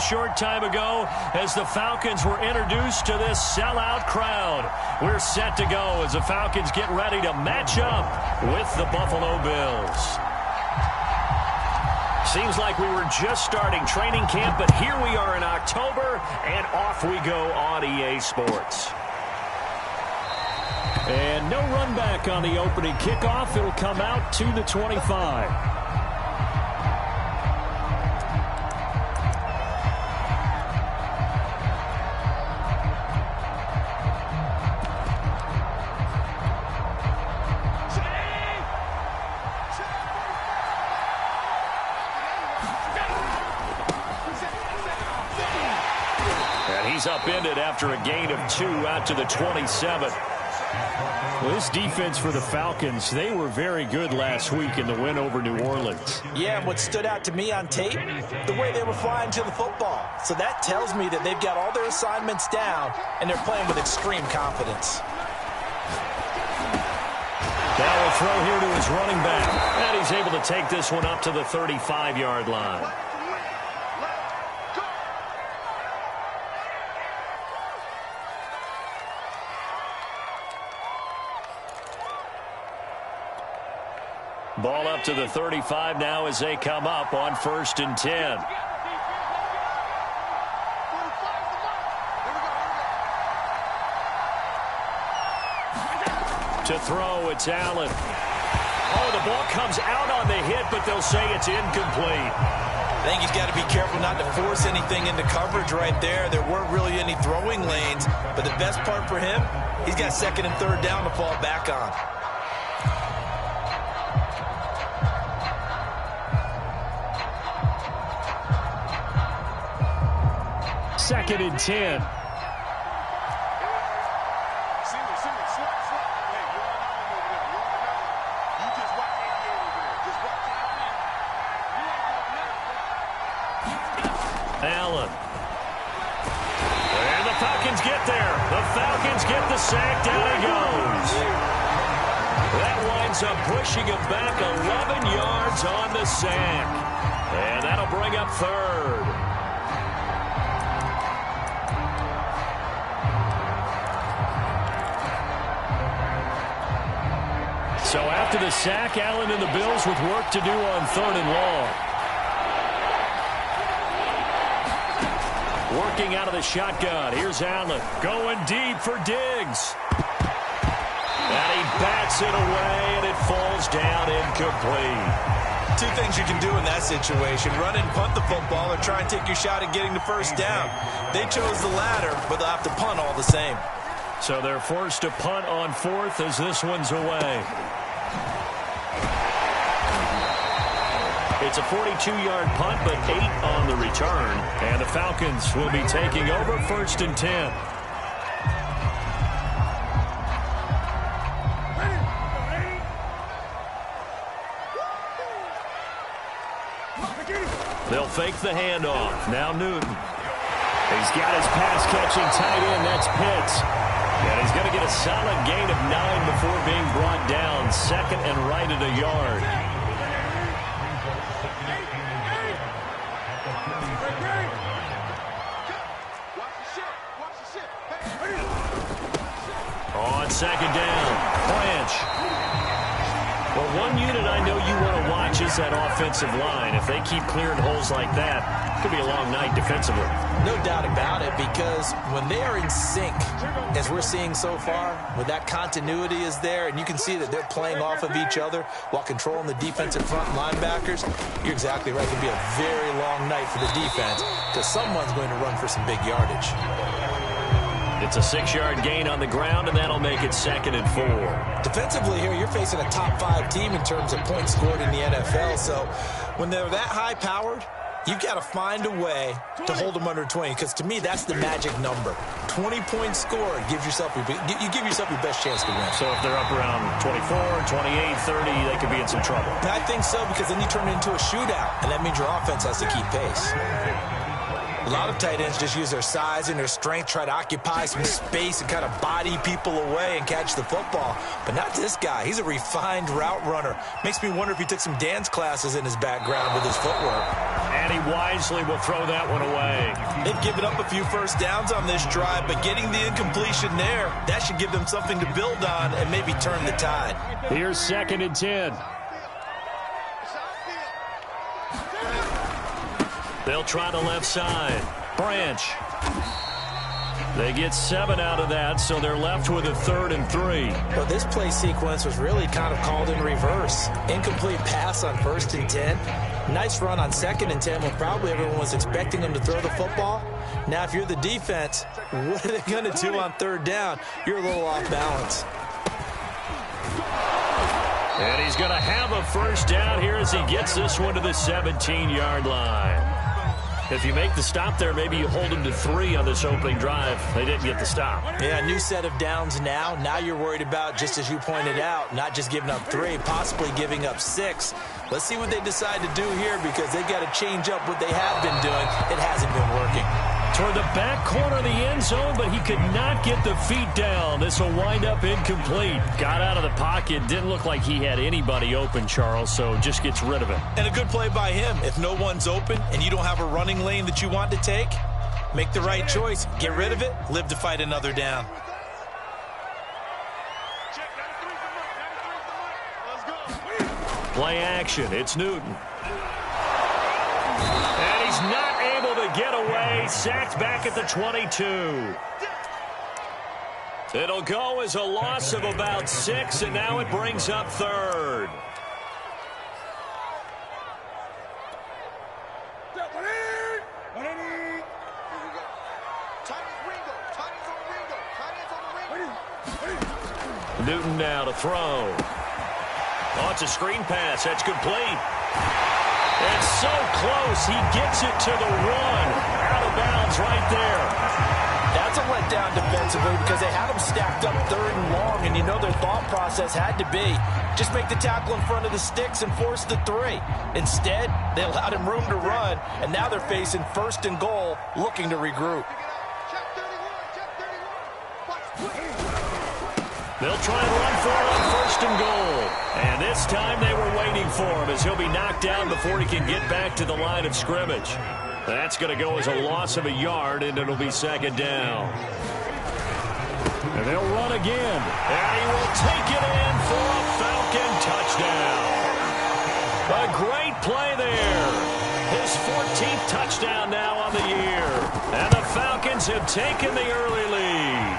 short time ago as the Falcons were introduced to this sellout crowd. We're set to go as the Falcons get ready to match up with the Buffalo Bills. Seems like we were just starting training camp, but here we are in October, and off we go on EA Sports. And no run back on the opening kickoff. It'll come out to the 25. He's upended after a gain of 2 out to the 27. Well, this defense for the Falcons, they were very good last week in the win over New Orleans. Yeah, and what stood out to me on tape, the way they were flying to the football. So that tells me that they've got all their assignments down, and they're playing with extreme confidence. Now a throw here to his running back, and he's able to take this one up to the 35-yard line. Ball up to the 35 now as they come up on 1st and 10. To throw, it's Allen. Oh, the ball comes out on the hit, but they'll say it's incomplete. I think he's got to be careful not to force anything into coverage right there. There weren't really any throwing lanes, but the best part for him, he's got 2nd and 3rd down to fall back on. Second and 10. Allen. And the Falcons get there. The Falcons get the sack. Down he goes. That winds up pushing him back 11 yards on the sack. And that'll bring up 3rd. So after the sack, Allen and the Bills with work to do on 3rd and long. Working out of the shotgun. Here's Allen going deep for Diggs. And he bats it away, and it falls down incomplete. 2 things you can do in that situation. Run and punt the football or try and take your shot at getting the 1st down. They chose the latter, but they'll have to punt all the same. So they're forced to punt on 4th as this one's away. It's a 42-yard punt, but 8 on the return. And the Falcons will be taking over 1st and 10. They'll fake the handoff. Now Newton. He's got his pass-catching tight end. That's Pitts. And he's going to get a solid gain of 9 before being brought down. 2nd and right at a yard. On 2nd down, Branch. Well, one unit I know you want to watch is that offensive line. If they keep clearing holes like that, it could be a long night defensively. No doubt about it, because when they are in sync, as we're seeing so far, when that continuity is there, and you can see that they're playing off of each other while controlling the defensive front linebackers, you're exactly right. It could be a very long night for the defense, because someone's going to run for some big yardage. It's a 6-yard gain on the ground, and that'll make it 2nd and 4. Defensively here, you're facing a top 5 team in terms of points scored in the NFL. So when they're that high-powered, you've got to find a way to hold them under 20, because to me, that's the magic number. 20 points scored gives yourself you give yourself your best chance to win. So if they're up around 24, 28, 30, they could be in some trouble. I think so, because then you turn it into a shootout, and that means your offense has to keep pace. A lot of tight ends just use their size and their strength, try to occupy some space and kind of body people away and catch the football. But not this guy. He's a refined route runner. Makes me wonder if he took some dance classes in his background with his footwork. And he wisely will throw that one away. They've given up a few first downs on this drive, but getting the incompletion there, that should give them something to build on and maybe turn the tide. Here's 2nd and 10. They'll try the left side. Branch. They get 7 out of that, so they're left with a 3rd and 3. Well, this play sequence was really kind of called in reverse. Incomplete pass on 1st and 10. Nice run on 2nd and 10 when probably everyone was expecting them to throw the football. Now, if you're the defense, what are they going to do on 3rd down? You're a little off balance. And he's going to have a first down here as he gets this one to the 17-yard line. If you make the stop there, maybe you hold them to 3 on this opening drive. They didn't get the stop. Yeah, new set of downs now. Now you're worried about, just as you pointed out, not just giving up 3, possibly giving up 6. Let's see what they decide to do here because they've got to change up what they have been doing. It hasn't been working. Toward the back corner of the end zone, but he could not get the feet down. This will wind up incomplete. Got out of the pocket. Didn't look like he had anybody open, Charles, so just gets rid of it. And a good play by him. If no one's open and you don't have a running lane that you want to take, make the right choice. Get rid of it. Live to fight another down. Play action. It's Newton. And he's not able to get away. Sacked back at the 22. It'll go as a loss of about 6, and now it brings up 3rd. Newton now to throw. Oh, it's a screen pass. That's complete. It's so close. He gets it to the 1. Out of bounds right there. That's a letdown defensively because they had him stacked up 3rd and long, and you know their thought process had to be just make the tackle in front of the sticks and force the 3. Instead, they allowed him room to run, and now they're facing 1st and goal, looking to regroup. They'll try and run for it on 1st and goal. And this time they were waiting for him as he'll be knocked down before he can get back to the line of scrimmage. That's going to go as a loss of a yard, and it'll be 2nd down. And they'll run again. And he will take it in for a Falcon touchdown. A great play there. His 14th touchdown now on the year. And the Falcons have taken the early lead.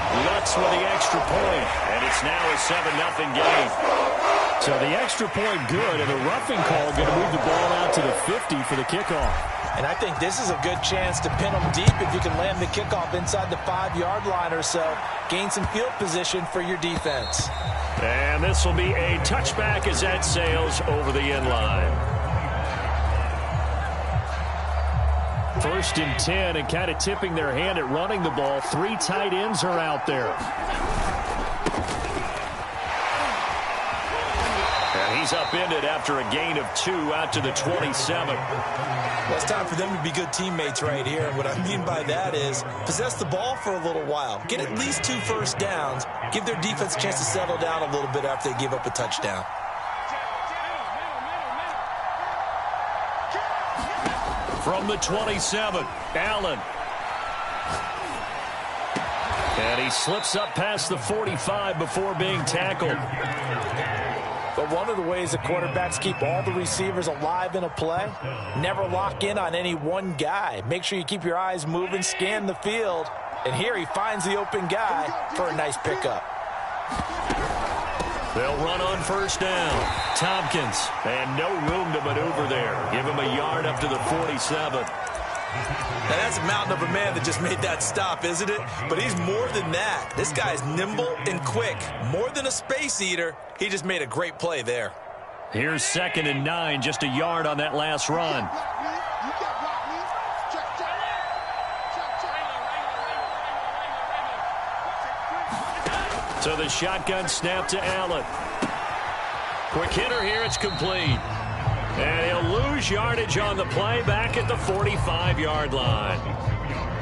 Lutz with the extra point, and it's now a 7-0 game. So the extra point good, and the roughing call going to move the ball out to the 50 for the kickoff. And I think this is a good chance to pin them deep if you can land the kickoff inside the 5-yard line or so. Gain some field position for your defense. And this will be a touchback as that sails over the end line. 1st and 10, and kind of tipping their hand at running the ball. 3 tight ends are out there. And he's upended after a gain of 2 out to the 27. Well, it's time for them to be good teammates right here. And what I mean by that is possess the ball for a little while. Get at least 2 first downs. Give their defense a chance to settle down a little bit after they give up a touchdown. From the 27, Allen. And he slips up past the 45 before being tackled. But one of the ways the quarterbacks keep all the receivers alive in a play, never lock in on any one guy. Make sure you keep your eyes moving, scan the field. And here he finds the open guy for a nice pickup. They'll run on 1st down. Tompkins, and no room to maneuver there. Give him a yard up to the 47. Now that's a mountain of a man that just made that stop, isn't it? But he's more than that. This guy's nimble and quick. More than a space eater. He just made a great play there. Here's 2nd and 9, just a yard on that last run. So the shotgun snap to Allen. Quick hitter here, it's complete. And he'll lose yardage on the play back at the 45-yard line.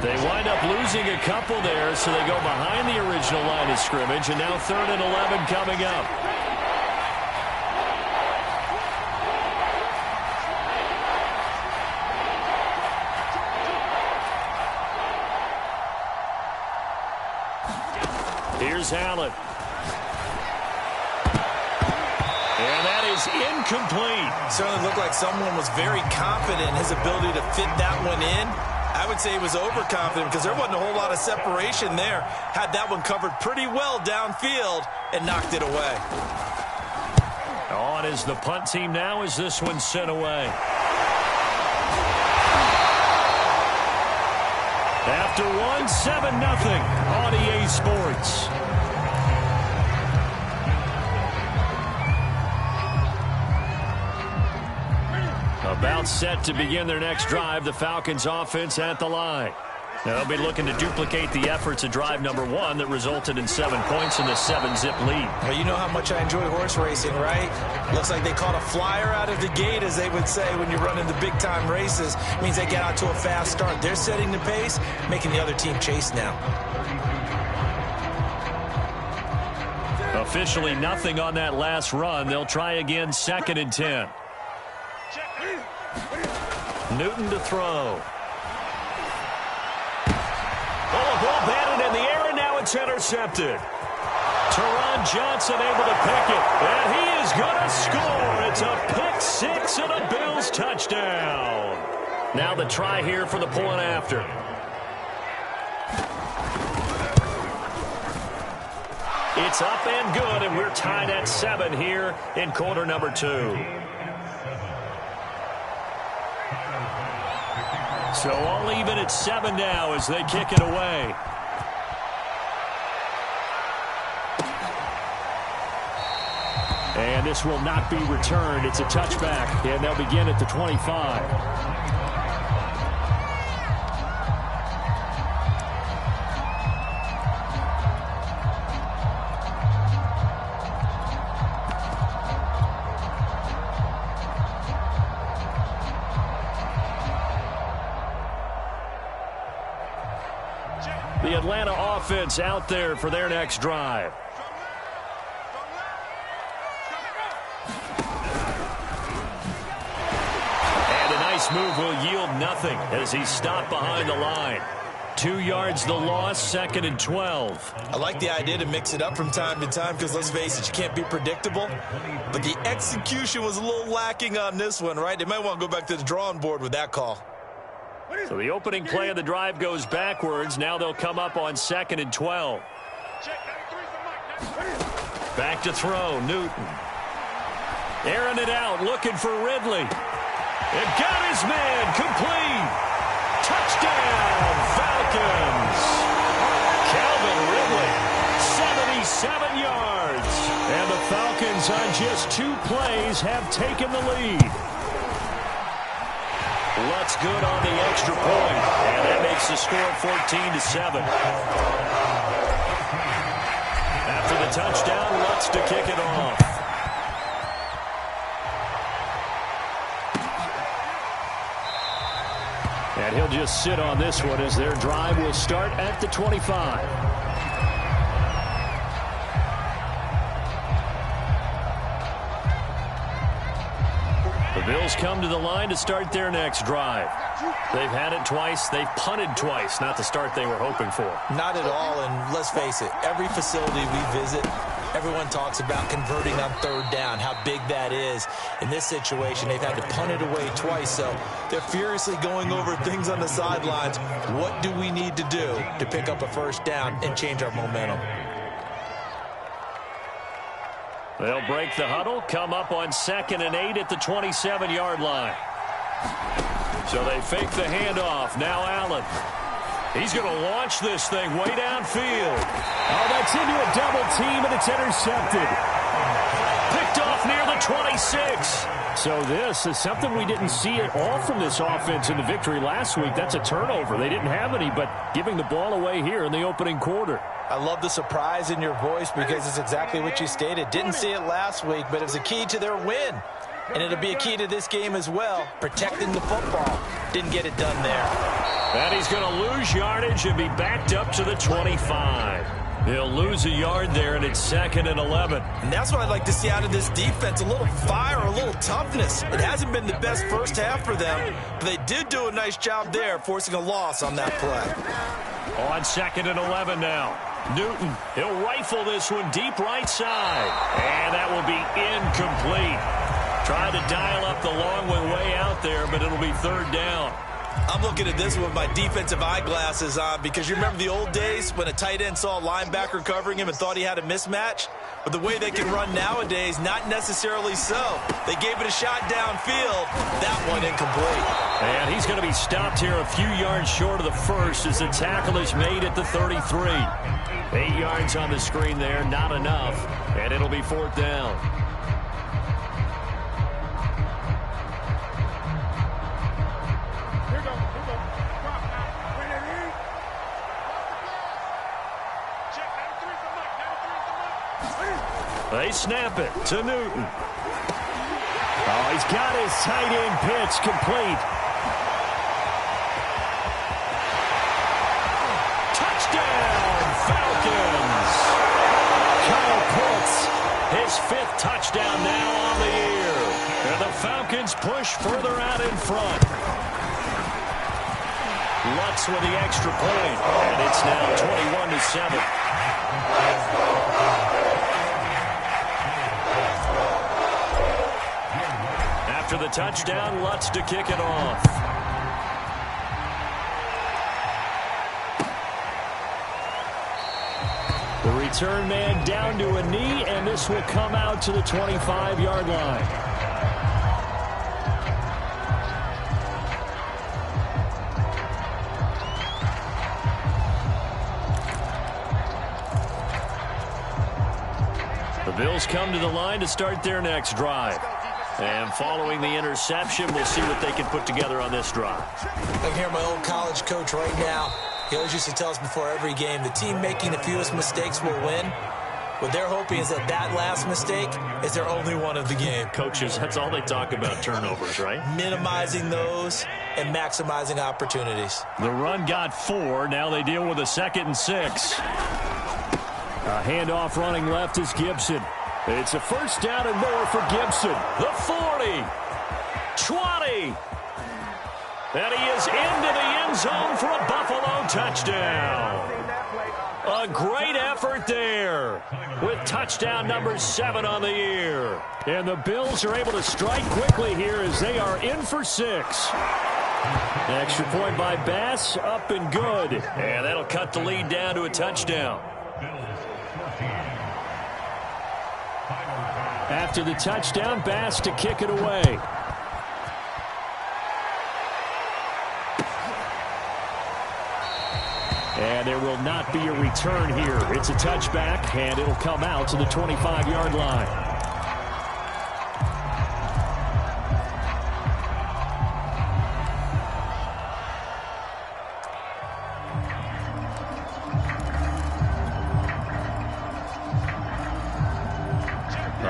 They wind up losing a couple there, so they go behind the original line of scrimmage, and now 3rd and 11 coming up. Here's Allen. And that is incomplete. Certainly looked like someone was very confident in his ability to fit that one in. I would say he was overconfident because there wasn't a whole lot of separation there. Had that one covered pretty well downfield and knocked it away. On is the punt team now as this one's sent away. After one, 7-0 on EA Sports. About set to begin their next drive, the Falcons offense at the line. Now they'll be looking to duplicate the efforts of drive number 1 that resulted in 7 points in the 7-zip lead. Well, you know how much I enjoy horse racing, right? Looks like they caught a flyer out of the gate, as they would say when you're running the big-time races. It means they get out to a fast start. They're setting the pace, making the other team chase now. Officially nothing on that last run. They'll try again, 2nd and 10. Newton to throw. Oh, ball batted in the air, and now it's intercepted. Teron Johnson able to pick it, and he is going to score. It's a pick 6 and a Bills touchdown. Now the try here for the point after. It's up and good, and we're tied at 7 here in quarter number 2. So all even at 7 now as they kick it away. And this will not be returned. It's a touchback, and they'll begin at the 25. The Atlanta offense out there for their next drive. And a nice move will yield nothing as he's stopped behind the line. 2 yards the loss, 2nd and 12. I like the idea to mix it up from time to time because, let's face it, you can't be predictable. But the execution was a little lacking on this one, right? They might want to go back to the drawing board with that call. So the opening play of the drive goes backwards. Now they'll come up on 2nd and 12. Back to throw, Newton. Airing it out, looking for Ridley. It got his man, complete. Touchdown, Falcons. Calvin Ridley, 77 yards. And the Falcons on just 2 plays have taken the lead. Lutz good on the extra point, and that makes the score 14-7. After the touchdown, Lutz to kick it off. And he'll just sit on this one as their drive will start at the 25. The Bills come to the line to start their next drive. They've had it twice. They've punted twice. Not the start they were hoping for. Not at all, and let's face it, every facility we visit, everyone talks about converting on 3rd down, how big that is. In this situation, they've had to punt it away twice, so they're furiously going over things on the sidelines. What do we need to do to pick up a 1st down and change our momentum? They'll break the huddle, come up on 2nd and 8 at the 27-yard line. So they fake the handoff. Now Allen. He's going to launch this thing way downfield. Oh, that's into a double team, and it's intercepted. Picked off near the 26. So this is something we didn't see at all from this offense in the victory last week. That's a turnover. They didn't have any, but giving the ball away here in the opening quarter. I love the surprise in your voice because it's exactly what you stated. Didn't see it last week, but it was a key to their win. And it'll be a key to this game as well, protecting the football. Didn't get it done there. And he's going to lose yardage and be backed up to the 25. He'll lose a yard there, and it's 2nd and 11. And that's what I'd like to see out of this defense, a little fire, a little toughness. It hasn't been the best first half for them, but they did do a nice job there, forcing a loss on that play. On 2nd and 11 now. Newton, he'll rifle this one deep right side. And that will be incomplete. Trying to dial up the long one way out there, but it'll be third down. I'm looking at this with my defensive eyeglasses on because you remember the old days when a tight end saw a linebacker covering him and thought he had a mismatch? But the way they can run nowadays, not necessarily so. They gave it a shot downfield. That one incomplete. And he's going to be stopped here a few yards short of the first as the tackle is made at the 33. 8 yards on the screen there, not enough. And it'll be fourth down. They snap it to Newton. Oh, he's got his tight end pitch complete. Touchdown, Falcons. Kyle Pitts, his 5th touchdown now on the year. And the Falcons push further out in front. Lutz with the extra point. And it's now 21-7. After the touchdown, Lutz to kick it off. The return man down to a knee, and this will come out to the 25-yard line. The Bills come to the line to start their next drive. And following the interception, we'll see what they can put together on this drive. I can hear my old college coach right now. He always used to tell us before every game, the team making the fewest mistakes will win. What they're hoping is that that last mistake is their only one of the game. Coaches, that's all they talk about, turnovers, right? Minimizing those and maximizing opportunities. The run got 4. Now they deal with a 2nd and 6. A handoff running left is Gibson. It's a first down and more for Gibson. The 40, 20, and he is into the end zone for a Buffalo touchdown. A great effort there with touchdown number 7 on the year. And the Bills are able to strike quickly here as they are in for 6. Extra point by Bass, up and good. And that'll cut the lead down to a touchdown. After the touchdown, Bass to kick it away. And there will not be a return here. It's a touchback, and it'll come out to the 25-yard line.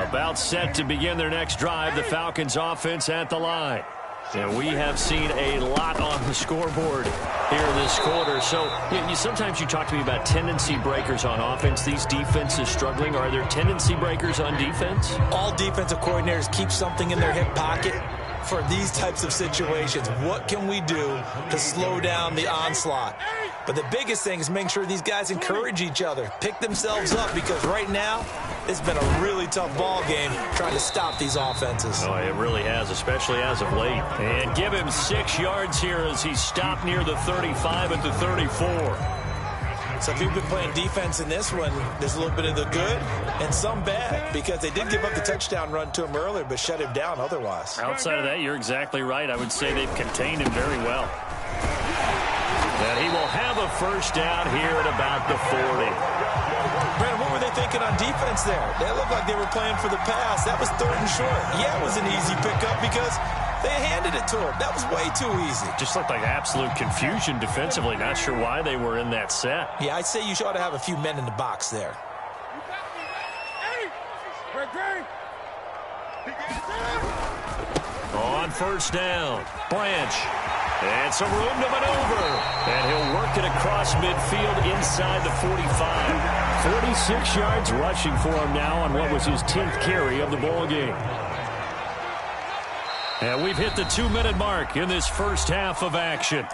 About set to begin their next drive, the Falcons offense at the line. And we have seen a lot on the scoreboard here this quarter. So sometimes you talk to me about tendency breakers on offense. These defenses struggling. Are there tendency breakers on defense? All defensive coordinators keep something in their hip pocket for these types of situations. What can we do to slow down the onslaught? But the biggest thing is making sure these guys encourage each other, pick themselves up, because right now it's been a really tough ball game trying to stop these offenses. Oh, it really has, especially as of late. And give him 6 yards here as he stopped near the 35 at the 34. So if you've been playing defense in this one, there's a little bit of the good and some bad, because they did give up the touchdown run to him earlier but shut him down otherwise. Outside of that, you're exactly right. I would say they've contained him very well. And he will have a first down here at about the 40. Brandon, what were they thinking on defense there? They looked like they were playing for the pass. That was 3rd and short. Yeah, it was an easy pickup because they handed it to him. That was way too easy. Just looked like absolute confusion defensively. Not sure why they were in that set. Yeah, I'd say you ought to have a few men in the box there. On first down, Branch. And some room to maneuver. And he'll work it across midfield inside the 45. 46 yards rushing for him now on what was his 10th carry of the ball game. And we've hit the 2-minute mark in this first half of action.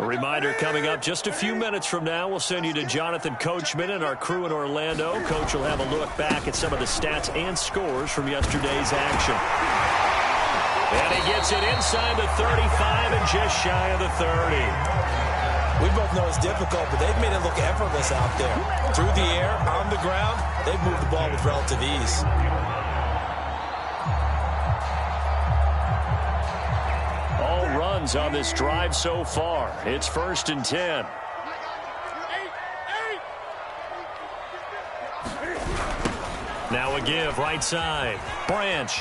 A reminder coming up just a few minutes from now, we'll send you to Jonathan Coachman and our crew in Orlando. Coach will have a look back at some of the stats and scores from yesterday's action. And he gets it inside the 35 and just shy of the 30. We both know it's difficult, but they've made it look effortless out there. Through the air, on the ground, they've moved the ball with relative ease. All runs on this drive so far. It's 1st and 10. Now a give right side. Branch.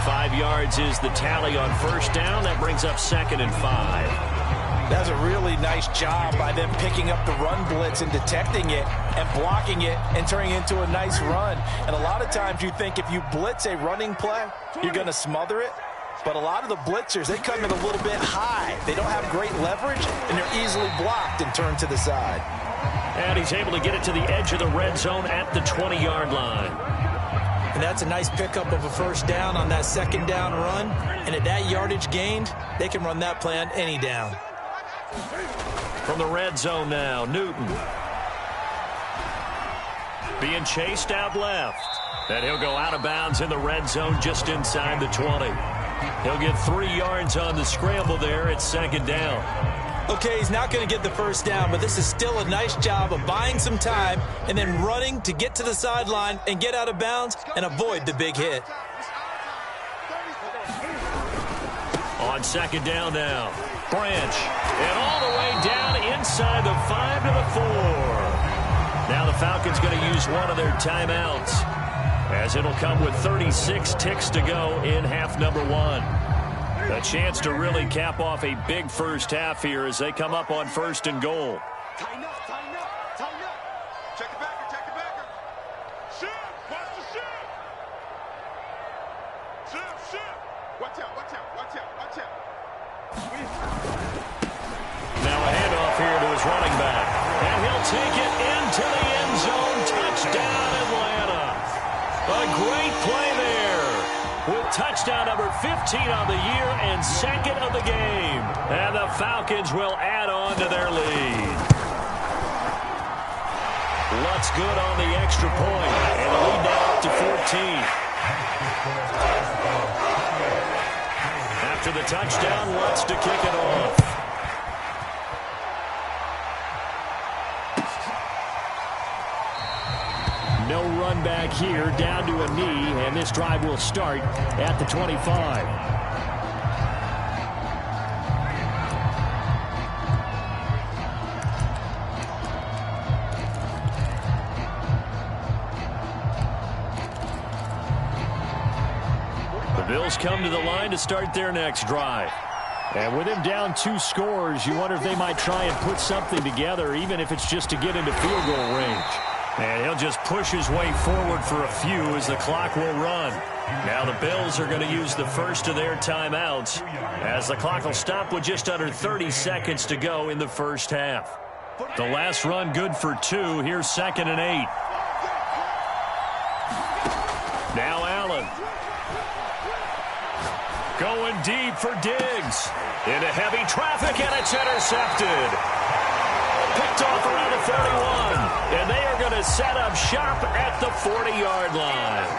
5 yards is the tally on 1st down. That brings up 2nd and 5. That's a really nice job by them picking up the run blitz and detecting it and blocking it and turning it into a nice run. And a lot of times you think if you blitz a running play, you're going to smother it. But a lot of the blitzers, they come in a little bit high. They don't have great leverage, and they're easily blocked and turned to the side. And he's able to get it to the edge of the red zone at the 20-yard line. And that's a nice pickup of a 1st down on that 2nd down run. And at that yardage gained, they can run that play on any down. From the red zone now, Newton. Being chased out left. And he'll go out of bounds in the red zone just inside the 20. He'll get 3 yards on the scramble there at 2nd down. Okay, he's not going to get the 1st down, but this is still a nice job of buying some time and then running to get to the sideline and get out of bounds and avoid the big hit. On 2nd down now, Branch. And all the way down inside the 5 to the 4. Now the Falcons going to use one of their timeouts, as it'll come with 36 ticks to go in half number 1. A chance to really cap off a big 1st half here as they come up on 1st and goal. Tighten up, tighten up, tighten up. Check it backer, check it backer. Shift, watch the shift. Shift, shift. Watch out, watch out, watch out, watch out. Now a handoff here to his running back. And he'll take it into the end zone. Touchdown, Atlanta. A great play there, with touchdown number 15 on the year and 2nd of the game. And the Falcons will add on to their lead. Lutz good on the extra point, and the lead now up to 14. After the touchdown, Lutz to kick it off. No run back here, down to a knee, and this drive will start at the 25. The Bills come to the line to start their next drive. And with him down 2 scores, you wonder if they might try and put something together, even if it's just to get into field goal range. And he'll just push his way forward for a few as the clock will run. Now the Bills are going to use the first of their timeouts, as the clock will stop with just under 30 seconds to go in the 1st half. The last run good for 2. Here's 2nd and 8. Now Allen. Going deep for Diggs. Into heavy traffic, and it's intercepted. Picked off around the 31. And they are going to set up shop at the 40-yard line.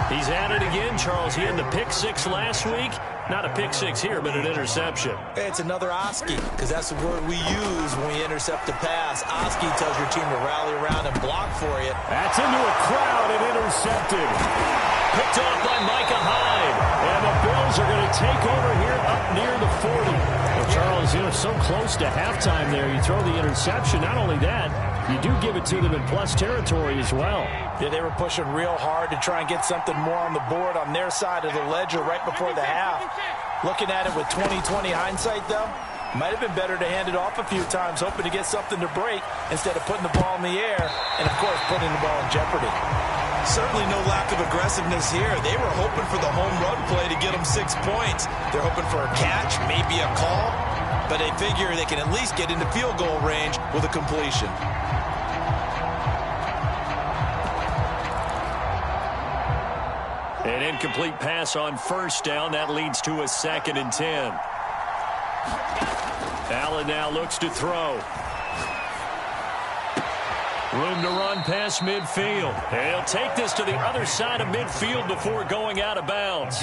He's at it again, Charles. He had the pick 6 last week. Not a pick 6 here, but an interception. It's another Oski, because that's the word we use when we intercept a pass. Oski tells your team to rally around and block for you. That's into a crowd and intercepted. Picked off by Micah Hyde. And the Bills are going to take over here up near the 40. Well, Charles, so close to halftime there. You throw the interception. Not only that, you do give it to them in plus territory as well. Yeah, they were pushing real hard to try and get something more on the board on their side of the ledger right before the half. Looking at it with 20/20 hindsight, though, might have been better to hand it off a few times, hoping to get something to break instead of putting the ball in the air and, of course, putting the ball in jeopardy. Certainly no lack of aggressiveness here. They were hoping for the home run play to get them 6 points. They're hoping for a catch, maybe a call, but they figure they can at least get into field goal range with a completion. An incomplete pass on 1st down. That leads to a 2nd and 10. Allen now looks to throw. Room to run past midfield. And he'll take this to the other side of midfield before going out of bounds.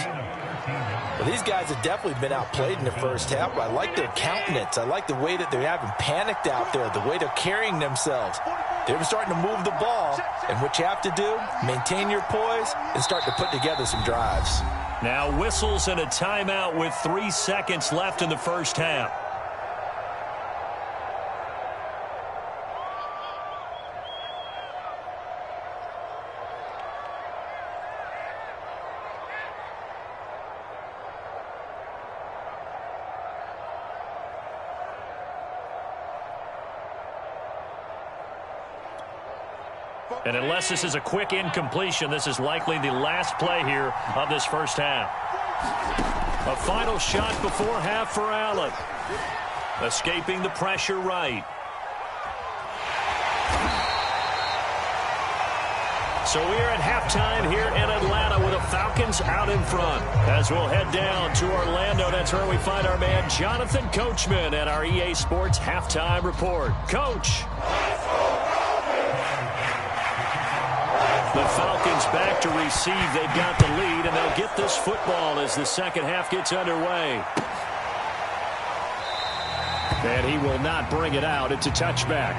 Well, these guys have definitely been outplayed in the first half, but I like their countenance. I like the way that they're having panicked out there, the way they're carrying themselves. They're starting to move the ball, and what you have to do, maintain your poise and start to put together some drives. Now whistles and a timeout with 3 seconds left in the first half. And unless this is a quick incompletion, this is likely the last play here of this first half. A final shot before half for Allen. Escaping the pressure right. So we're at halftime here in Atlanta with the Falcons out in front. As we'll head down to Orlando, that's where we find our man Jonathan Coachman at our EA Sports Halftime Report. Coach. The Falcons back to receive. They've got the lead, and they'll get this football as the second half gets underway. And he will not bring it out. It's a touchback.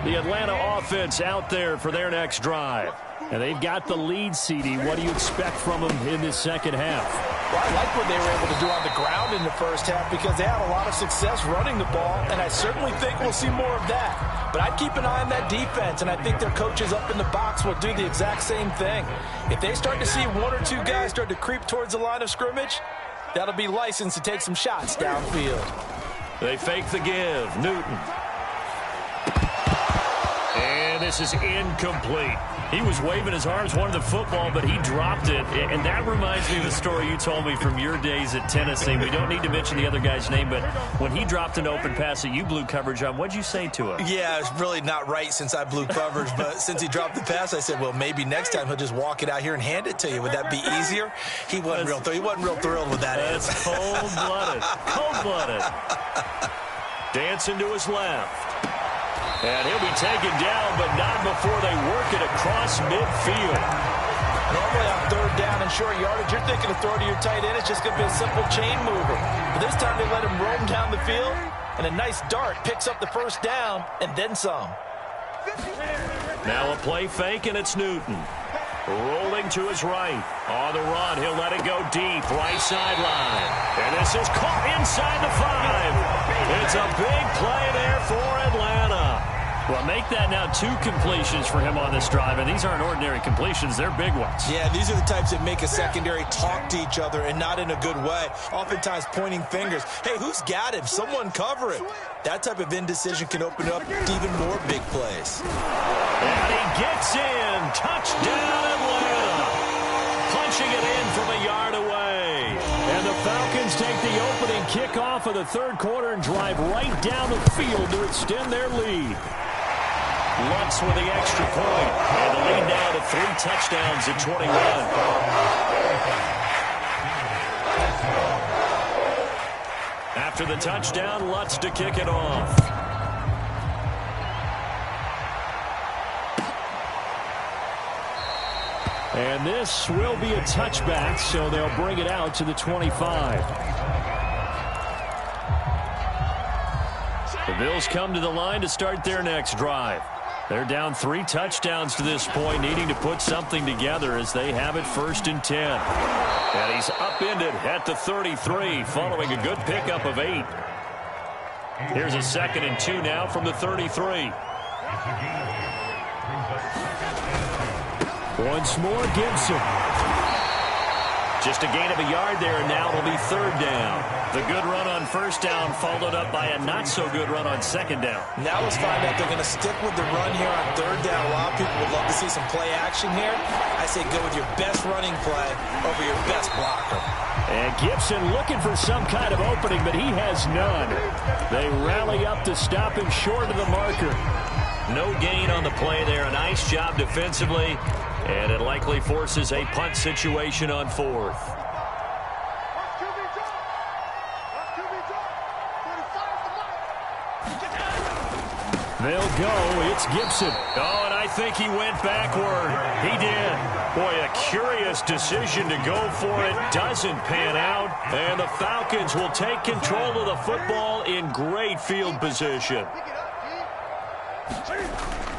The Atlanta offense out there for their next drive. And they've got the lead, CD. What do you expect from them in this second half? Well, I like what they were able to do on the ground in the first half because they had a lot of success running the ball, and I certainly think we'll see more of that. But I'd keep an eye on that defense, and I think their coaches up in the box will do the exact same thing. If they start to see one or two guys start to creep towards the line of scrimmage, that'll be licensed to take some shots downfield. They fake the give. Newton. And this is incomplete. He was waving his arms, wanted the football, but he dropped it. And that reminds me of the story you told me from your days at Tennessee. We don't need to mention the other guy's name, but when he dropped an open pass that you blew coverage on, what'd you say to him? Yeah, it's really not right since I blew coverage, but since he dropped the pass, I said, well, maybe next time he'll just walk it out here and hand it to you. Would that be easier? He wasn't real thrilled with that. That's cold-blooded. Cold-blooded. Dancing to his left. And he'll be taken down, but not before they work it across midfield. Normally on third down and short yardage, you're thinking to throw to your tight end. It's just going to be a simple chain mover. But this time they let him roam down the field, and a nice dart picks up the first down and then some. Now a play fake, and it's Newton. Rolling to his right. On the run, he'll let it go deep, right sideline. And this is caught inside the 5. It's a big play there for Atlanta. Well, make that now 2 completions for him on this drive, and these aren't ordinary completions. They're big ones. Yeah, these are the types that make a secondary talk to each other and not in a good way. Oftentimes pointing fingers. Hey, who's got him? Someone cover it. That type of indecision can open up even more big plays. And he gets in. Touchdown, Atlanta. Punching it in from a yard away. And the Falcons take the opening kickoff of the third quarter and drive right down the field to extend their lead. Lutz with the extra point. And the lead now to 3 touchdowns at 21. After the touchdown, Lutz to kick it off. And this will be a touchback, so they'll bring it out to the 25. The Bills come to the line to start their next drive. They're down 3 touchdowns to this point, needing to put something together as they have it 1st and 10. And he's upended at the 33, following a good pickup of 8. Here's a 2nd and 2 now from the 33. Once more, Gibson. Just a gain of a yard there, and now it'll be 3rd down. The good run on 1st down followed up by a not-so-good run on 2nd down. Now let's find out they're going to stick with the run here on 3rd down. A lot of people would love to see some play action here. I say go with your best running play over your best blocker. And Gibson looking for some kind of opening, but he has none. They rally up to stop him short of the marker. No gain on the play there. A nice job defensively, and it likely forces a punt situation on fourth. They'll go. It's Gibson. Oh, and I think he went backward. He did. Boy, a curious decision to go for it. Doesn't pan out. And the Falcons will take control of the football in great field position.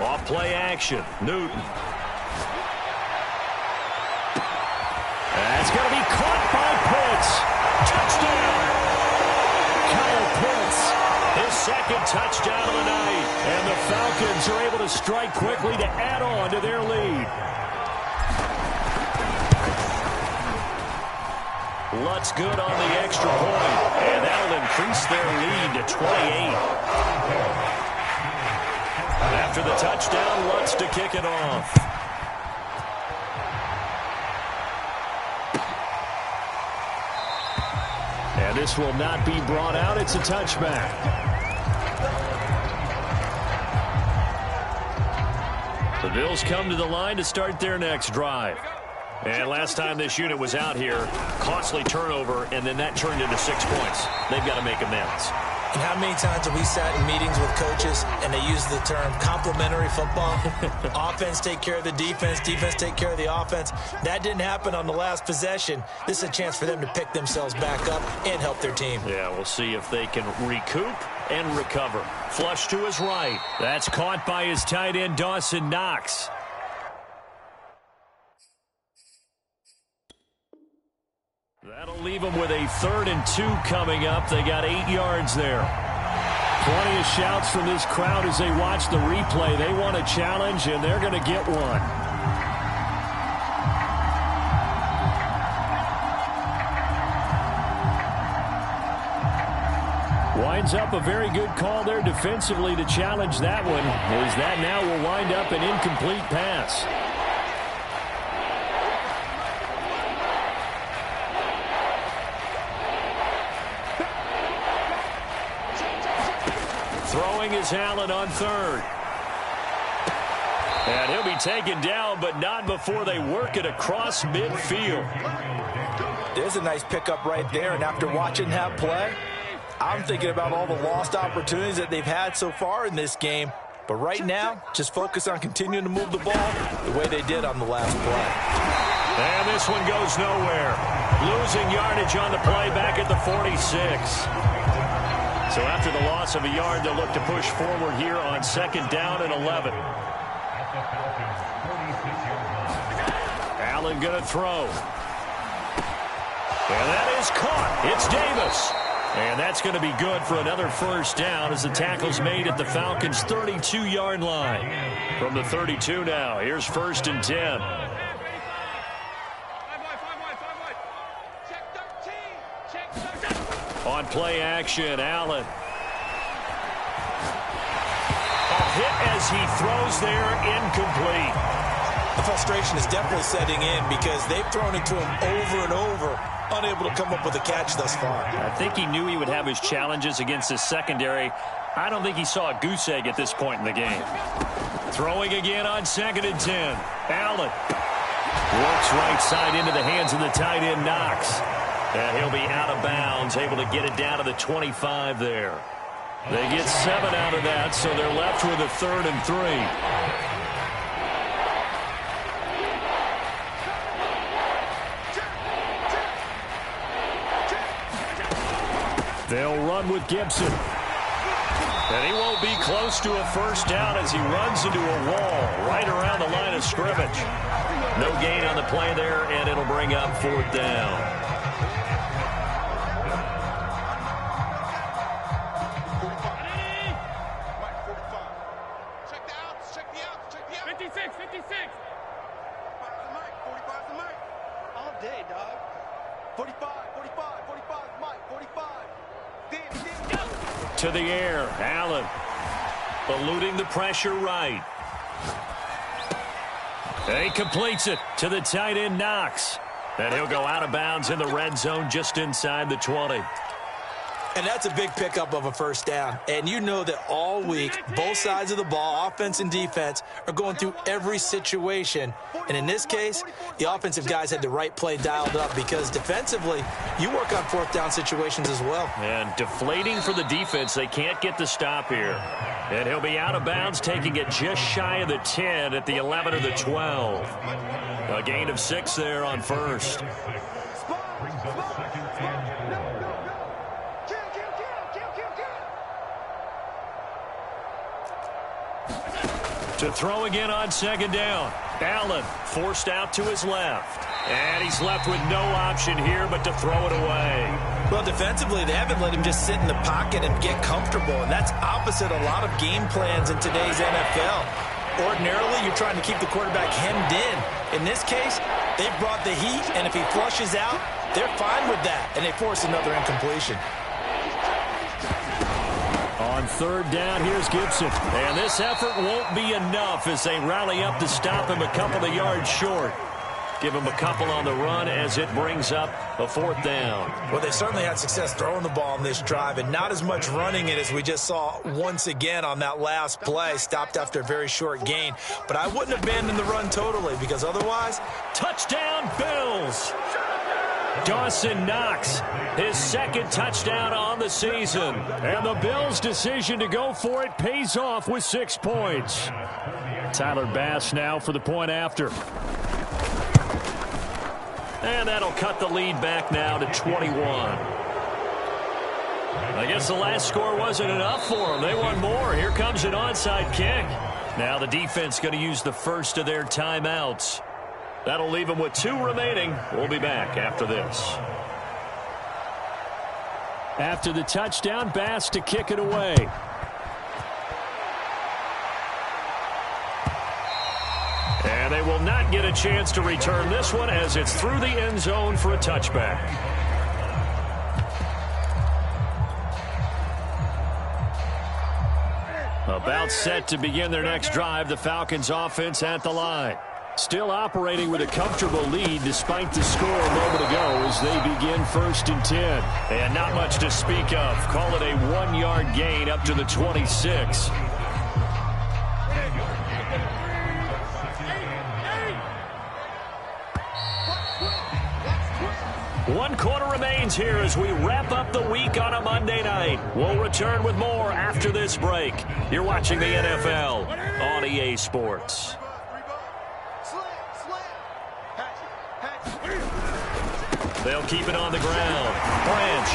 Off play action. Newton. That's going to be caught by Pitts. Touchdown. Kyle Pitts. His second touchdown of the night. And the Falcons are able to strike quickly to add on to their lead. Lutz good on the extra point. And that'll increase their lead to 28. After the touchdown, Lutz to kick it off. And this will not be brought out. It's a touchback. The Bills come to the line to start their next drive. And last time this unit was out here, costly turnover, and then that turned into 6 points. They've got to make amends. And how many times have we sat in meetings with coaches and they use the term complementary football? Offense take care of the defense, defense take care of the offense. That didn't happen on the last possession. This is a chance for them to pick themselves back up and help their team. Yeah, we'll see if they can recoup and recover. Flush to his right. That's caught by his tight end, Dawson Knox. That'll leave them with a 3rd and 2 coming up. They got 8 yards there. Plenty of shouts from this crowd as they watch the replay. They want a challenge, and they're going to get one. Winds up a very good call there defensively to challenge that one, as that now will wind up an incomplete pass. Throwing is Allen on 3rd. And he'll be taken down, but not before they work it across midfield. There's a nice pickup right there, and after watching that play, I'm thinking about all the lost opportunities that they've had so far in this game. But right now, just focus on continuing to move the ball the way they did on the last play. And this one goes nowhere. Losing yardage on the play back at the 46. So after the loss of a yard, they'll look to push forward here on 2nd down and 11. Allen going to throw. And that is caught. It's Davis. And that's going to be good for another 1st down as the tackle's made at the Falcons' 32-yard line. From the 32 now, here's 1st and 10. On play action, Allen. A hit as he throws there, incomplete. The frustration is definitely setting in because they've thrown it to him over and over, unable to come up with a catch thus far. I think he knew he would have his challenges against his secondary. I don't think he saw a goose egg at this point in the game. Throwing again on 2nd and 10. Allen works right side into the hands of the tight end, Knox. And he'll be out of bounds, able to get it down to the 25 there. They get 7 out of that, so they're left with a 3rd and 3. They'll run with Gibson. And he won't be close to a 1st down as he runs into a wall right around the line of scrimmage. No gain on the play there, and it'll bring up 4th down. To the air, Allen eluding the pressure right. He completes it to the tight end, Knox. And he'll go out of bounds in the red zone just inside the 20. And that's a big pickup of a first down. And you know that all week, both sides of the ball, offense and defense, are going through every situation. And in this case, the offensive guys had the right play dialed up because defensively, you work on fourth down situations as well. And deflating for the defense. They can't get the stop here. And he'll be out of bounds, taking it just shy of the 10 at the 11 or the 12. A gain of 6 there on first. To throw again on second down. Allen forced out to his left. And he's left with no option here but to throw it away. Well, defensively, they haven't let him just sit in the pocket and get comfortable, and that's opposite a lot of game plans in today's NFL. Ordinarily, you're trying to keep the quarterback hemmed in. In this case, they've brought the heat, and if he flushes out, they're fine with that, and they force another incompletion. On third down, here's Gibson. And this effort won't be enough as they rally up to stop him a couple of yards short. Give him a couple on the run as it brings up a fourth down. Well, they certainly had success throwing the ball in this drive and not as much running it as we just saw once again on that last play. Stopped after a very short gain. But I wouldn't abandon the run totally because otherwise... Touchdown, Bills! Dawson Knox, his second touchdown on the season. And the Bills' decision to go for it pays off with 6 points. Tyler Bass now for the point after. And that'll cut the lead back now to 21. I guess the last score wasn't enough for them. They want more. Here comes an onside kick. Now the defense going to use the first of their timeouts. That'll leave them with 2 remaining. We'll be back after this. After the touchdown, Bass to kick it away. And they will not get a chance to return this one as it's through the end zone for a touchback. About set to begin their next drive, the Falcons offense at the line. Still operating with a comfortable lead despite the score a moment ago as they begin 1st and 10. And not much to speak of. Call it a 1-yard gain up to the 26. One quarter remains here as we wrap up the week on a Monday night. We'll return with more after this break. You're watching the NFL on EA Sports. They'll keep it on the ground. Branch.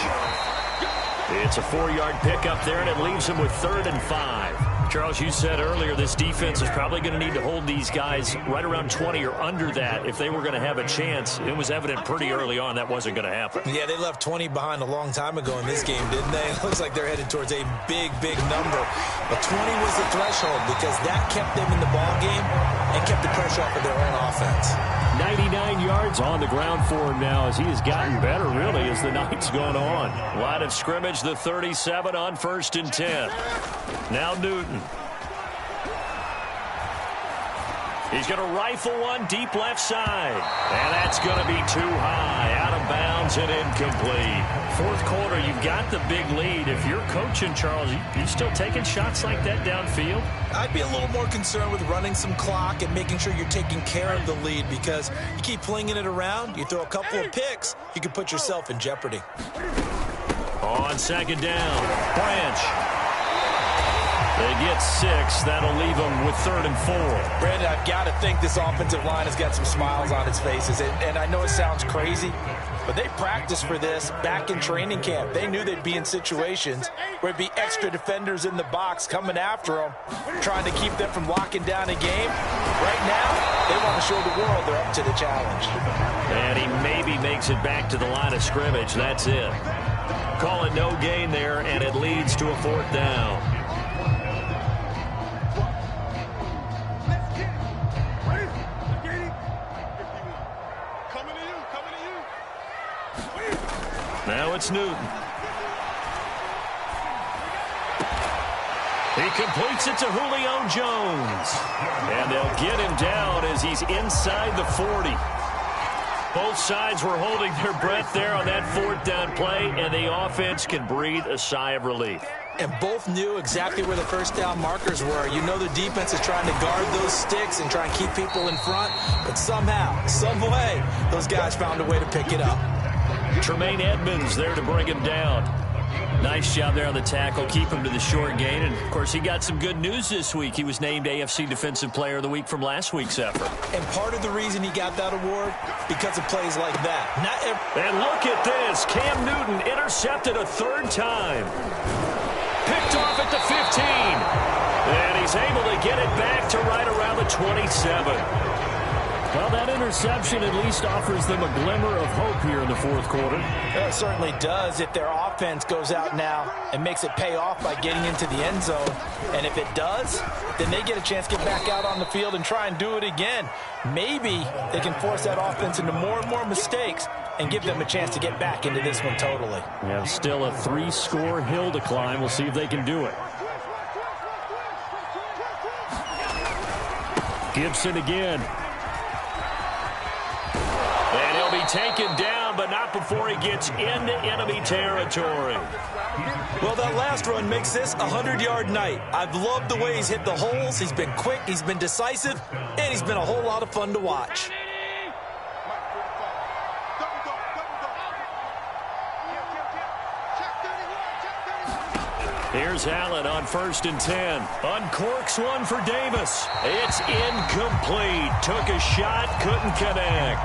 It's a 4-yard pickup there, and it leaves them with 3rd and 5. Charles, you said earlier this defense is probably going to need to hold these guys right around 20 or under that if they were going to have a chance. It was evident pretty early on that wasn't going to happen. Yeah, they left 20 behind a long time ago in this game, didn't they? It looks like they're headed towards a big, big number. But 20 was the threshold because that kept them in the ball game and kept the pressure off of their own offense. 99 yards on the ground for him now as he has gotten better, really, as the night's gone on. Line of scrimmage, the 37 on 1st and 10. Now Newton. He's going to rifle one deep left side. And that's going to be too high. Out of bounds and incomplete. 4th quarter, you've got the big lead. If you're coaching, Charles, you still taking shots like that downfield? I'd be a little more concerned with running some clock and making sure you're taking care of the lead because you keep flinging it around, you throw a couple of picks, you can put yourself in jeopardy. On 2nd down, Branch. They get 6. That'll leave them with 3rd and 4. Brandon, I've got to think this offensive line has got some smiles on its faces. And I know it sounds crazy, but they practiced for this back in training camp. They knew they'd be in situations where it'd be extra defenders in the box coming after them, trying to keep them from locking down a game. Right now, they want to show the world they're up to the challenge. And he maybe makes it back to the line of scrimmage. That's it. Call it no gain there, and it leads to a 4th down. Now it's Newton. He completes it to Julio Jones. And they'll get him down as he's inside the 40. Both sides were holding their breath there on that 4th down play, and the offense defense can breathe a sigh of relief. And both knew exactly where the first down markers were. You know the defense is trying to guard those sticks and try and keep people in front. But somehow, some way, those guys found a way to pick it up. Tremaine Edmonds there to bring him down. Nice job there on the tackle. Keep him to the short gain. And, of course, he got some good news this week. He was named AFC Defensive Player of the Week from last week's effort. And part of the reason he got that award, because of plays like that. And look at this. Cam Newton intercepted a third time. Picked off at the 15. And he's able to get it back to right around the 27. Well, that interception at least offers them a glimmer of hope here in the fourth quarter. It certainly does if their offense goes out now and makes it pay off by getting into the end zone. And if it does, then they get a chance to get back out on the field and try and do it again. Maybe they can force that offense into more and more mistakes and give them a chance to get back into this one totally. Yeah, still a 3-score hill to climb. We'll see if they can do it. Gibson again. And he'll be taken down, but not before he gets into enemy territory. Well, that last run makes this a 100-yard night. I've loved the way he's hit the holes. He's been quick, he's been decisive, and he's been a whole lot of fun to watch. Here's Allen on 1st and 10. Uncorks one for Davis. It's incomplete. Took a shot, couldn't connect.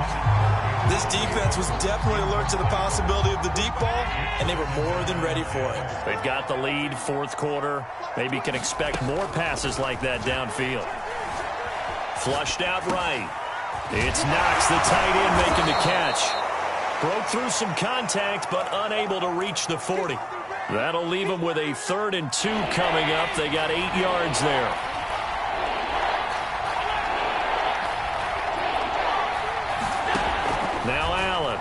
This defense was definitely alert to the possibility of the deep ball, and they were more than ready for it. They've got the lead, fourth quarter. Maybe can expect more passes like that downfield. Flushed out right. It's Knox, the tight end, making the catch. Broke through some contact, but unable to reach the 40. That'll leave them with a 3rd and 2 coming up. They got 8 yards there. Now Allen.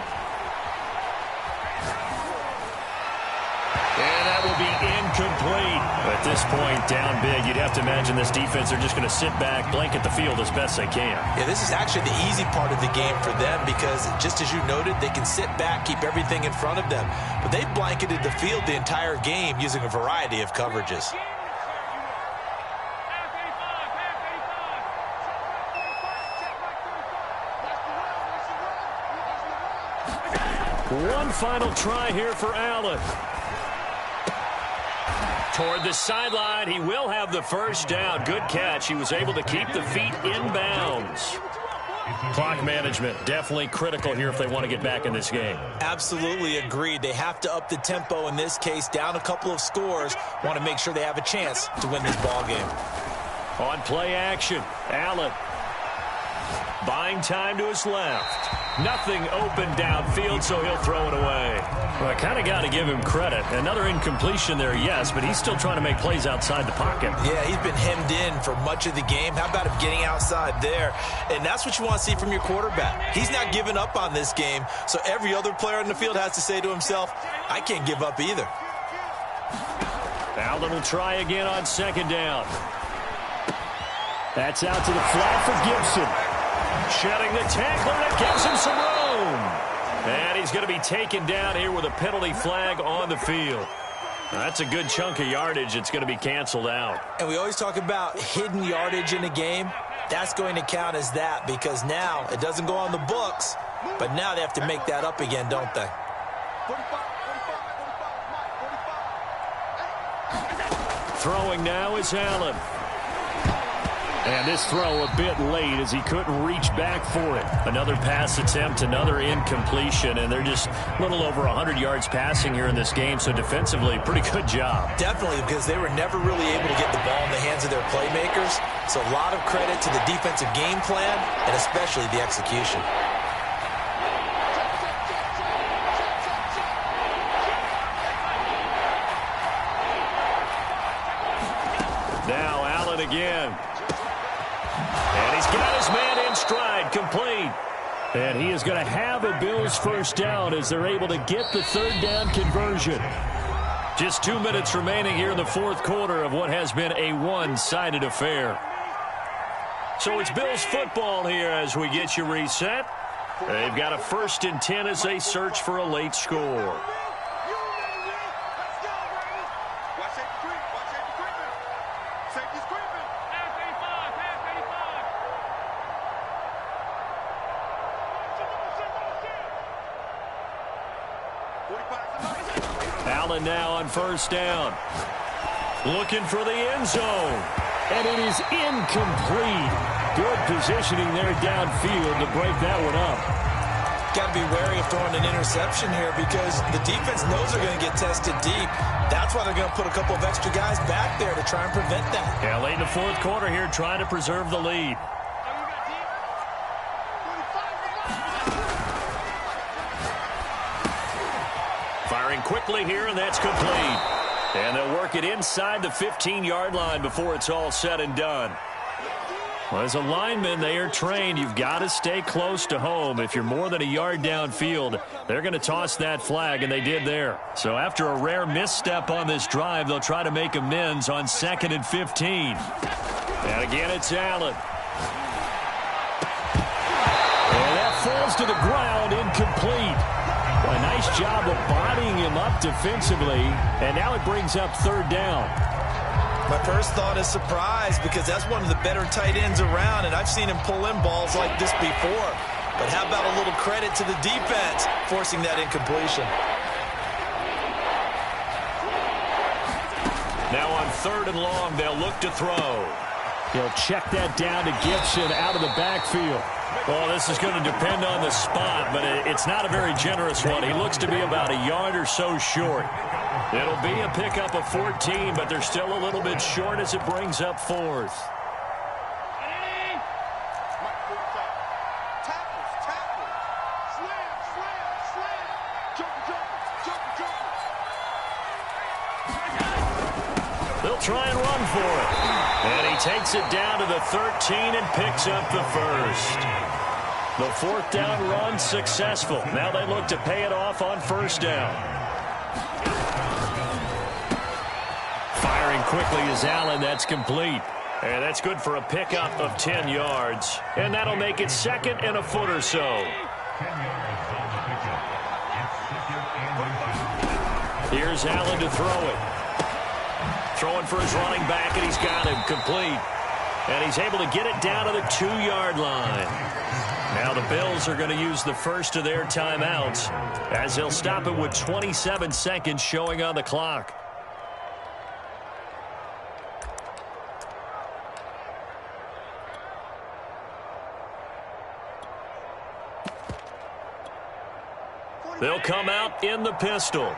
And that will be incomplete. At this point, down big, you'd have to imagine this defense are just going to sit back, blanket the field as best they can. Yeah, this is actually the easy part of the game for them because, just as you noted, they can sit back, keep everything in front of them. But they've blanketed the field the entire game using a variety of coverages. One final try here for Allen. Toward the sideline, he will have the first down. Good catch. He was able to keep the feet in bounds. Clock management, definitely critical here if they want to get back in this game. Absolutely agreed. They have to up the tempo in this case, down a couple of scores. Want to make sure they have a chance to win this ball game. On play action, Allen. Buying time to his left. Nothing open downfield, so he'll throw it away. Well, I kind of got to give him credit. Another incompletion there, yes, but he's still trying to make plays outside the pocket. Yeah, he's been hemmed in for much of the game. How about him getting outside there? And that's what you want to see from your quarterback. He's not giving up on this game, so every other player on the field has to say to himself, I can't give up either. Allen will try again on 2nd down. That's out to the flat for Gibson. Shedding the tackler, that gives him some room. And he's going to be taken down here with a penalty flag on the field. That's a good chunk of yardage. It's going to be canceled out. And we always talk about hidden yardage in a game. That's going to count as that because now it doesn't go on the books, but now they have to make that up again, don't they? Throwing now is Allen. And this throw a bit late as he couldn't reach back for it. Another pass attempt, another incompletion, and they're just a little over 100 yards passing here in this game, so defensively, pretty good job. Definitely, because they were never really able to get the ball in the hands of their playmakers, so a lot of credit to the defensive game plan and especially the execution. Now Allen again. And he's got his man in stride, complete. And he is going to have a Bills first down as they're able to get the 3rd down conversion. Just 2 minutes remaining here in the fourth quarter of what has been a one-sided affair. So it's Bills football here as we get you reset. They've got a 1st and 10 as they search for a late score. Allen now on first down. Looking for the end zone. And it is incomplete. Good positioning there downfield to break that one up. Got to be wary of throwing an interception here because the defense knows they're going to get tested deep. That's why they're going to put a couple of extra guys back there to try and prevent that. Yeah, late in the fourth quarter here, trying to preserve the lead. Firing quickly here, and that's complete. And they'll work it inside the 15-yard line before it's all said and done. Well, as a lineman, they are trained. You've got to stay close to home. If you're more than a yard downfield, they're going to toss that flag, and they did there. So after a rare misstep on this drive, they'll try to make amends on 2nd and 15. And again, it's Allen. And that falls to the ground, incomplete. A nice job of bodying him up defensively, and now it brings up 3rd down. My first thought is surprise because that's one of the better tight ends around, and I've seen him pull in balls like this before. But how about a little credit to the defense forcing that incompletion? Now on 3rd and long, they'll look to throw. He'll check that down to Gibson out of the backfield. Well, this is going to depend on the spot, but it's not a very generous one. He looks to be about a yard or so short. It'll be a pickup of 14, but they're still a little bit short as it brings up 4th. They'll try and run for it. And he takes it down to the 13 and picks up the first. The 4th down run successful. Now they look to pay it off on 1st down. Firing quickly is Allen. That's complete. And that's good for a pickup of 10 yards. And that'll make it 2nd and a foot or so. Here's Allen to throw it. Throwing for his running back, and he's got him complete. And he's able to get it down to the 2-yard line. Now the Bills are going to use the first of their timeouts as they'll stop it with 27 seconds showing on the clock. They'll come out in the pistol.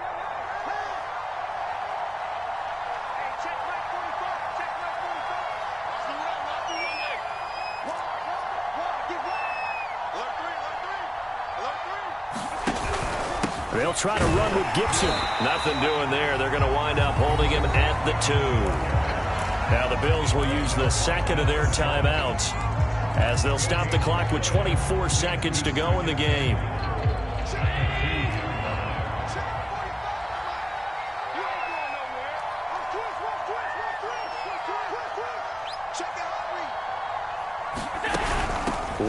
They'll try to run with Gibson. Nothing doing there. They're going to wind up holding him at the 2. Now the Bills will use the 2nd of their timeouts as they'll stop the clock with 24 seconds to go in the game.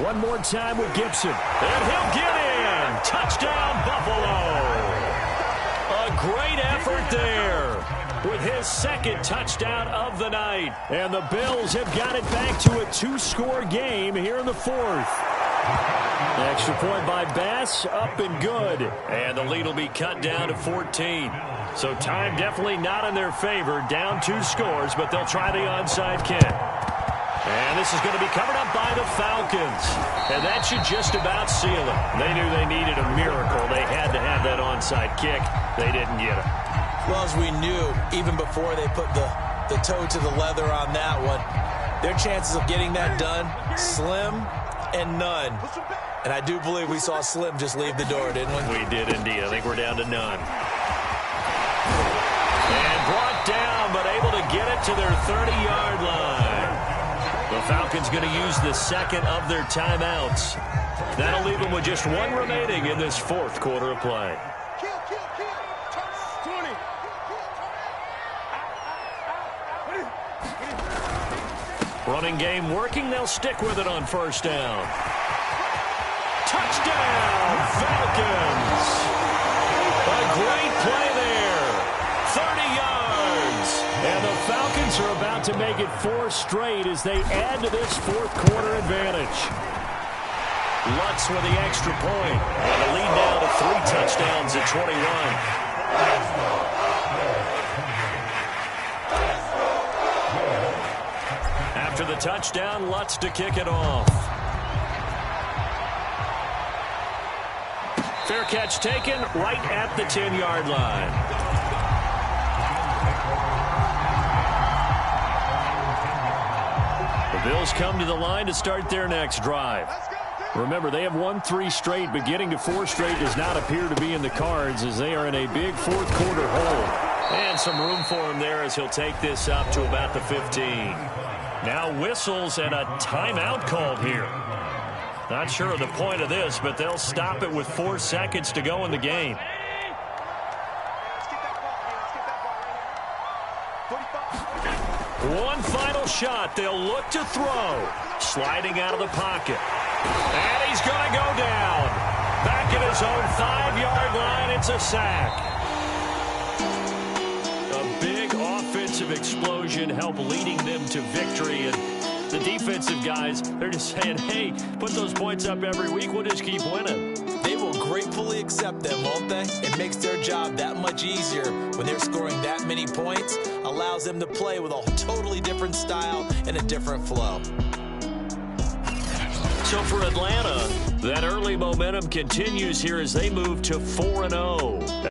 One more time with Gibson. And he'll get in. Touchdown, Buffalo. A great effort there with his 2nd touchdown of the night. And the Bills have got it back to a 2-score game here in the 4th. Extra point by Bass, up and good. And the lead will be cut down to 14. So time definitely not in their favor. Down 2 scores, but they'll try the onside kick. And this is going to be covered up by the Falcons. And that should just about seal it. They knew they needed a miracle. They had to have that onside kick. They didn't get it. Well, as we knew, even before they put the toe to the leather on that one, their chances of getting that done, slim and none. And I do believe we saw Slim just leave the door, didn't we? We did indeed. I think we're down to none. And brought down, but able to get it to their 30-yard line. The Falcons going to use the 2nd of their timeouts. That'll leave them with just 1 remaining in this 4th quarter of play. Running game working. They'll stick with it on 1st down. Touchdown, Falcons. A great play there. 30 yards. And the Falcons are about to make it 4 straight as they add to this 4th quarter advantage. Lutz with the extra point. And the lead now to 3 touchdowns is at 21. After the touchdown, Lutz to kick it off. Fair catch taken right at the 10-yard line. The Bills come to the line to start their next drive. Remember, they have won 3 straight, but getting to 4 straight does not appear to be in the cards as they are in a big fourth-quarter hole. And some room for him there as he'll take this up to about the 15. Now whistles and a timeout called here. Not sure of the point of this, but they'll stop it with 4 seconds to go in the game. One final shot. They'll look to throw. Sliding out of the pocket. And he's going to go down. Back at his own 5-yard line. It's a sack. A big offensive explosion helped leading them to victory. And the defensive guys, they're just saying, hey, put those points up every week. We'll just keep winning. They will gratefully accept them, won't they? It makes their job that much easier when they're scoring that many points. Allows them to play with a totally different style and a different flow. So for Atlanta, that early momentum continues here as they move to 4-0.